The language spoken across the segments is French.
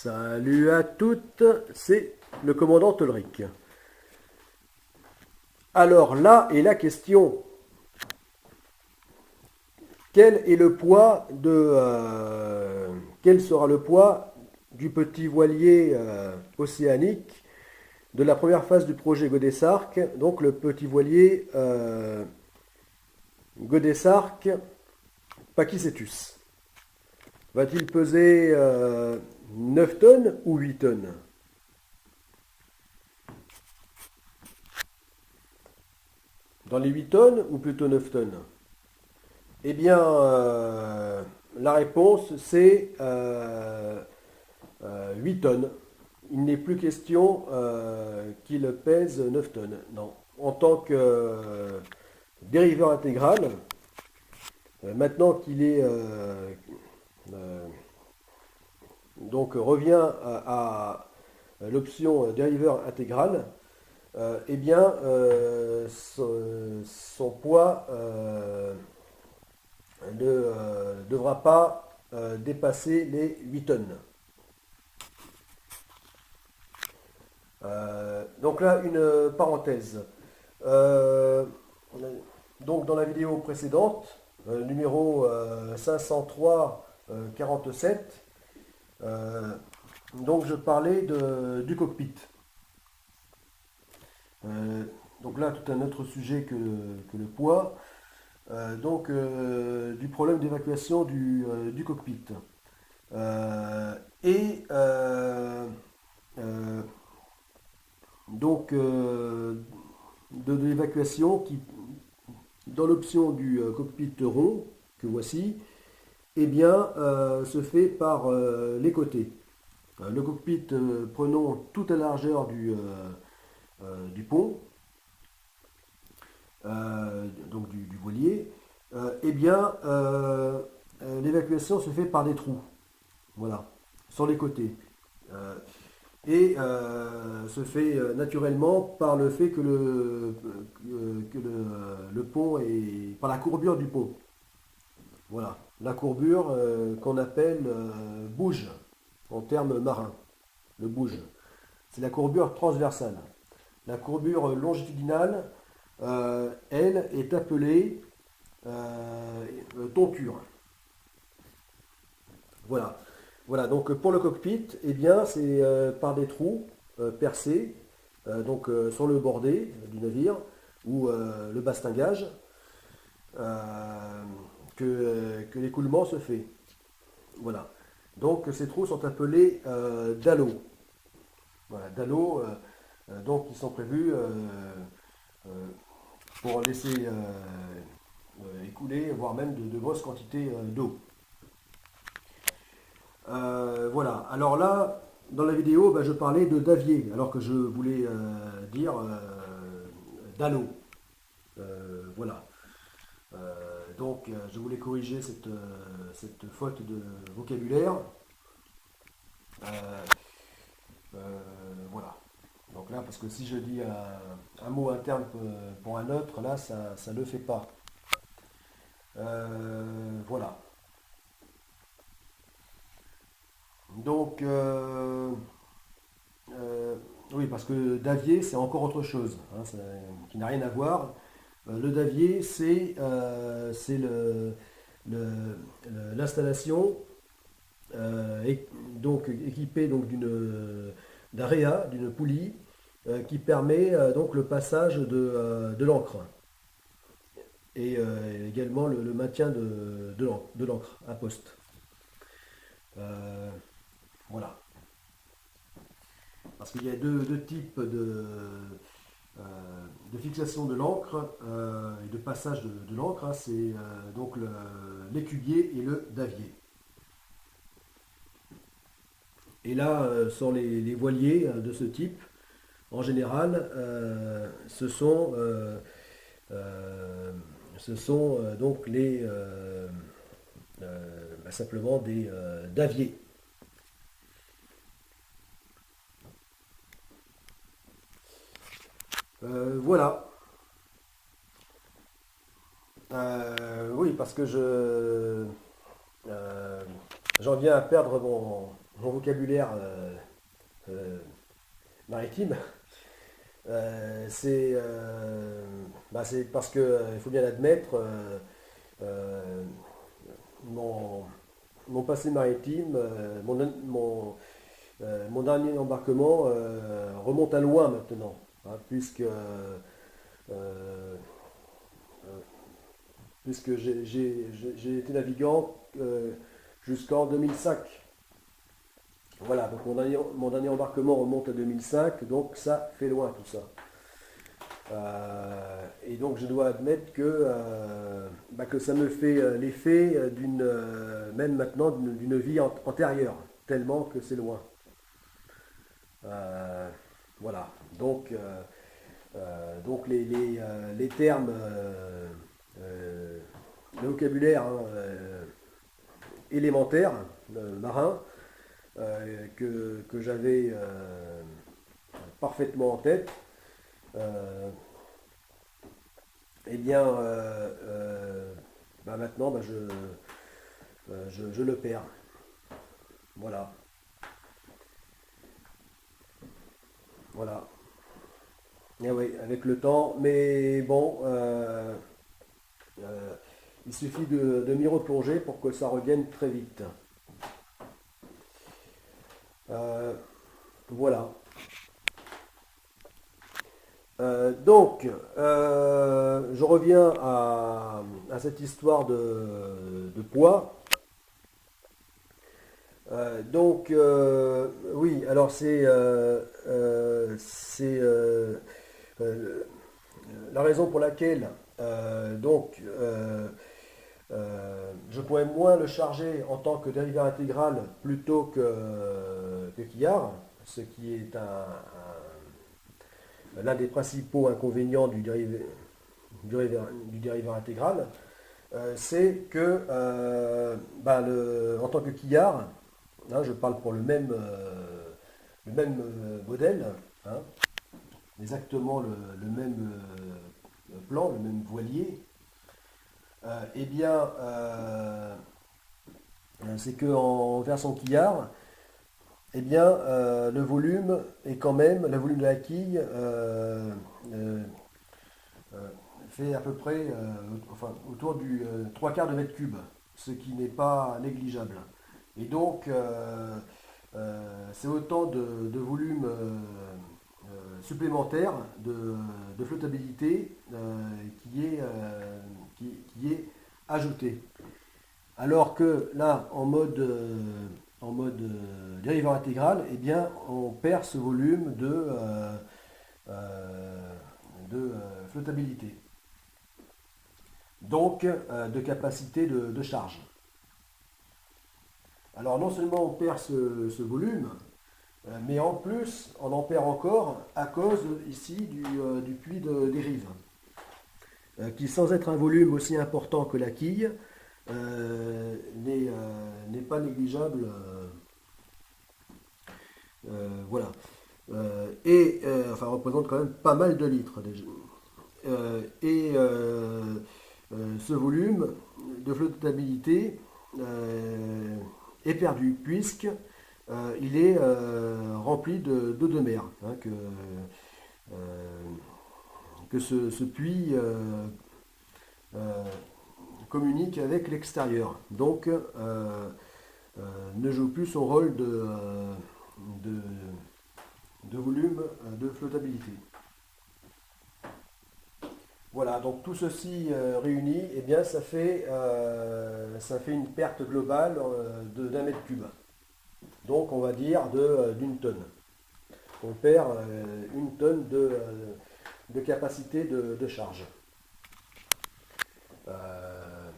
Salut à toutes, c'est le commandant Tolric. Alors là est la question, quel sera le poids du petit voilier océanique de la première phase du projet Godessarc, donc le petit voilier Godessarc Pakicetus. Va-t-il peser 9 tonnes ou 8 tonnes? Dans les 8 tonnes ou plutôt 9 tonnes? Eh bien, la réponse c'est 8 tonnes. Il n'est plus question qu'il pèse 9 tonnes. Non. En tant que dériveur intégral, maintenant qu'il est donc revient à l'option dériveur intégral, eh bien son poids ne devra pas dépasser les 8 tonnes. Donc là, une parenthèse. Euh, donc dans la vidéo précédente, numéro 503-47, donc je parlais du cockpit. Donc là, tout un autre sujet que le poids. Du problème d'évacuation du cockpit. Et donc de l'évacuation qui, dans l'option du cockpit rond que voici, eh bien, se fait par les côtés. Le cockpit prenons toute la largeur du pont, donc du voilier, eh bien, l'évacuation se fait par des trous, voilà, sur les côtés. Et se fait naturellement par le fait que le pont est par la courbure du pont. Voilà, la courbure qu'on appelle bouge en termes marins, le bouge. C'est la courbure transversale. La courbure longitudinale, elle, est appelée tonture. Voilà. Voilà, donc pour le cockpit, eh bien, c'est par des trous percés, sur le bordé du navire ou le bastingage que l'écoulement se fait. Voilà. Donc ces trous sont appelés dallots. Voilà, dallots, donc ils sont prévus pour laisser écouler, voire même de grosses quantités d'eau. Voilà, alors là, dans la vidéo, je parlais de Davier, alors que je voulais dire Dallot. Voilà. Je voulais corriger cette faute de vocabulaire. Euh, voilà. Donc là, parce que si je dis un mot, un terme pour un autre, là, ça ne le fait pas. Voilà. Donc, oui, parce que Davier, c'est encore autre chose, hein, qui n'a rien à voir. Le Davier, c'est l'installation donc équipée donc d'un réa, d'une poulie, qui permet donc le passage de l'encre et également le maintien de l'encre à poste. Voilà. Parce qu'il y a deux types euh, de fixation de l'encre et de passage de l'encre. Hein. C'est donc l'écubier et le davier. Et là, sur les voiliers de ce type, en général, ce sont donc simplement des daviers. Voilà. Oui, parce que j'en viens à perdre mon vocabulaire euh, maritime, c'est parce que, il faut bien l'admettre, euh, mon, mon passé maritime, mon dernier embarquement remonte à loin maintenant, hein, euh, puisque j'ai été navigant jusqu'en 2005. Voilà, donc mon dernier embarquement remonte à 2005, donc ça fait loin tout ça. Et donc je dois admettre que ça me fait l'effet même maintenant, d'une vie antérieure, tellement que c'est loin. Euh, voilà, donc les termes, euh, le vocabulaire, hein, élémentaire, marin, que j'avais parfaitement en tête, euh, eh bien, maintenant, je le perds. Voilà, voilà. Et oui, avec le temps, mais bon, euh, il suffit de m'y replonger pour que ça revienne très vite. Euh, voilà. Donc, je reviens à cette histoire de poids. Oui, alors euh, la raison pour laquelle je pourrais moins le charger en tant que dérivé intégral plutôt que quillard, ce qui est l'un des principaux inconvénients du dérivé intégral, c'est que en tant que quillard, hein, je parle pour le même modèle, hein, exactement le même plan, le même voilier, eh bien, c'est qu'en version quillard, eh bien, le volume est quand même, le volume de la quille euh, euh, fait à peu près autour du 3 quarts de mètre cube, ce qui n'est pas négligeable. Et donc, c'est autant de volume supplémentaire de flottabilité qui est ajouté. Alors que là, en mode dérivant intégral, eh bien, on perd ce volume euh, flottabilité. Donc, de capacité de charge. Alors, non seulement on perd ce volume, mais en plus, on en perd encore à cause ici du puits de dérive, qui sans être un volume aussi important que la quille, n'est pas négligeable. Voilà. Enfin, représente quand même pas mal de litres déjà. Ce volume de flottabilité est perdu puisque il est rempli d'eau de mer, hein, que ce puits euh, communique avec l'extérieur. Donc, ne joue plus son rôle de, de volume de flottabilité. Voilà, donc tout ceci réuni, eh bien, ça fait une perte globale d'un mètre cube. Donc, on va dire d'une tonne. On perd une tonne de capacité de charge. Euh,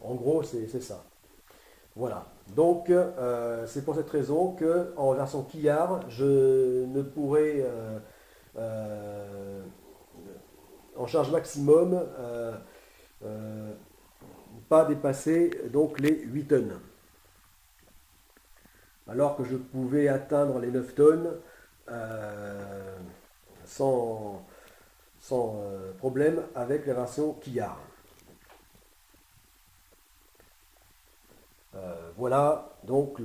En gros, c'est ça. Voilà. Donc, c'est pour cette raison que en version quillard, je ne pourrais euh, en charge maximum euh, pas dépasser donc les 8 tonnes. Alors que je pouvais atteindre les 9 tonnes euh, sans, sans problème avec la version quillard. Voilà donc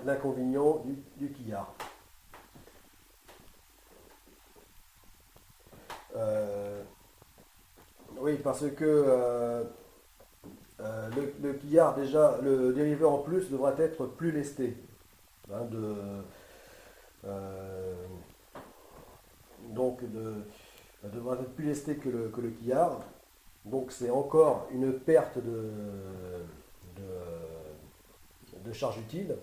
l'inconvénient du quillard. Oui, parce que le quillard, déjà, le dériveur en plus devra être plus lesté. Hein, euh, donc, devra être plus lesté que le quillard. Donc, c'est encore une perte de charge utile.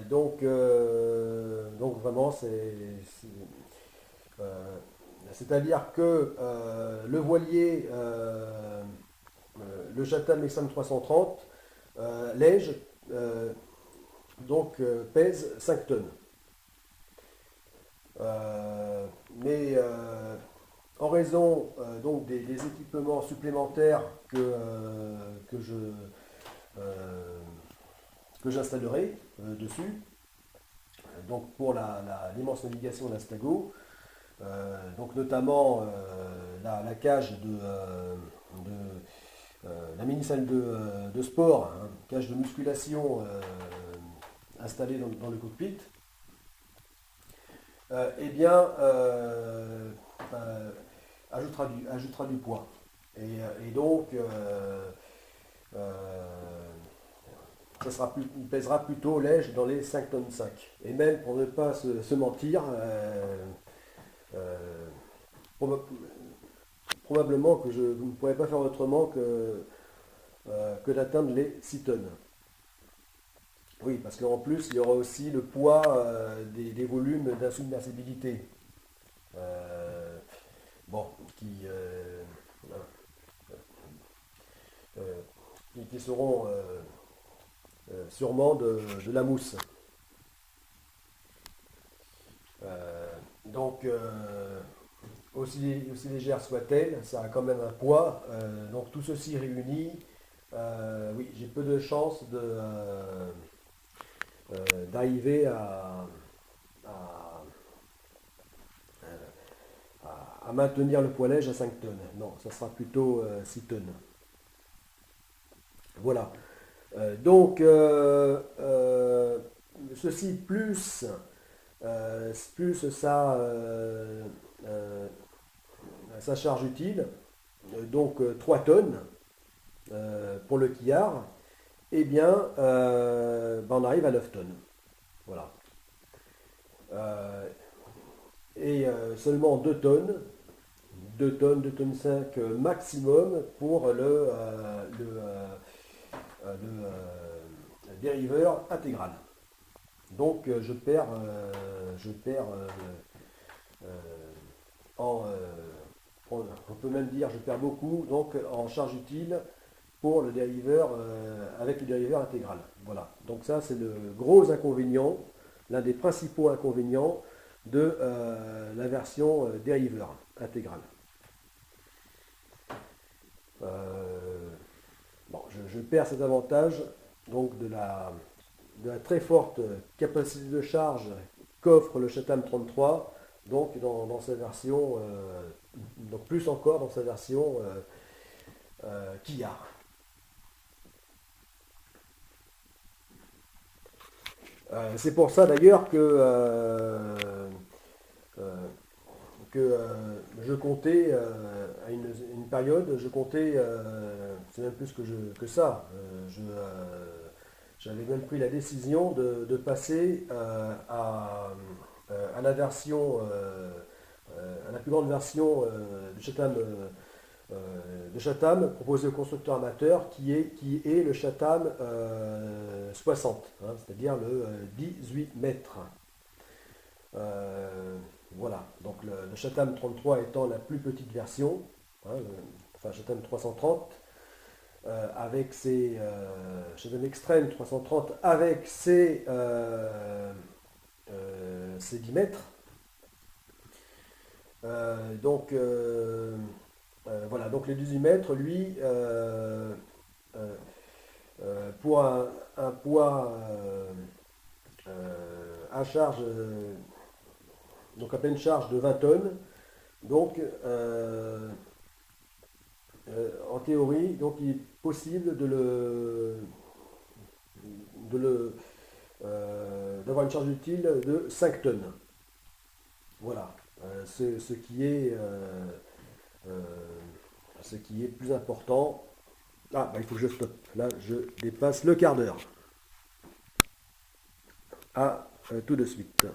Donc vraiment, euh, c'est-à-dire que le voilier, le Chatham XM 330, léger, euh, pèse 5 tonnes. Mais en raison des équipements supplémentaires euh, que j'installerai dessus, donc pour l'immense navigation d'Astago, donc notamment la cage la mini-salle de sport, hein, cage de musculation installée dans le cockpit, eh bien, ajoutera du poids. Et donc, il pèsera plutôt léger dans les 5 tonnes 5. Et même pour ne pas se mentir, euh, proba- probablement que je ne pourrais pas faire autrement que d'atteindre les 6 tonnes. Oui, parce qu'en plus, il y aura aussi le poids des volumes d'insubmersibilité. Euh, bon, voilà, euh, qui seront sûrement de la mousse. Donc, aussi légère soit-elle, ça a quand même un poids. Donc, tout ceci réuni, oui, j'ai peu de chances d'arriver à- à maintenir le poids léger à 5 tonnes. Non, ça sera plutôt 6 tonnes. Voilà. Ceci plus sa charge utile, 3 tonnes pour le quillard, eh bien, on arrive à 9 tonnes. Voilà. Euh, et seulement 2 tonnes, 2 tonnes 5 maximum pour le dériveur intégral. Donc je perds euh, en, on peut même dire je perds beaucoup donc en charge utile pour le dériveur avec le dériveur intégral. Voilà. Donc ça c'est le gros inconvénient, l'un des principaux inconvénients de la version dériveur intégral. Euh, bon, je perds cet avantage donc de la très forte capacité de charge qu'offre le Chatham 33, donc dans sa version, donc plus encore dans sa version quillard. C'est pour ça d'ailleurs euh, je comptais, à une période, je comptais, c'est même plus que ça, j'avais même pris la décision de passer à la version, à la plus grande version de Chatham proposé aux constructeurs amateurs, qui est le Chatham 60, hein, c'est-à-dire le 18 mètres. Voilà, donc le Chatham 33 étant la plus petite version, hein, enfin Chatham 330, avec ses Chatham Extreme 330 avec ses 10 mètres. Donc voilà, donc les 18 mètres, lui, euh, pour un poids à charge, donc à pleine charge de 20 tonnes, donc en théorie, donc il est possible d'avoir une charge utile de 5 tonnes. Voilà, ce qui est plus important. Ah, bah, il faut que je stoppe. Là, je dépasse le quart d'heure. À tout de suite.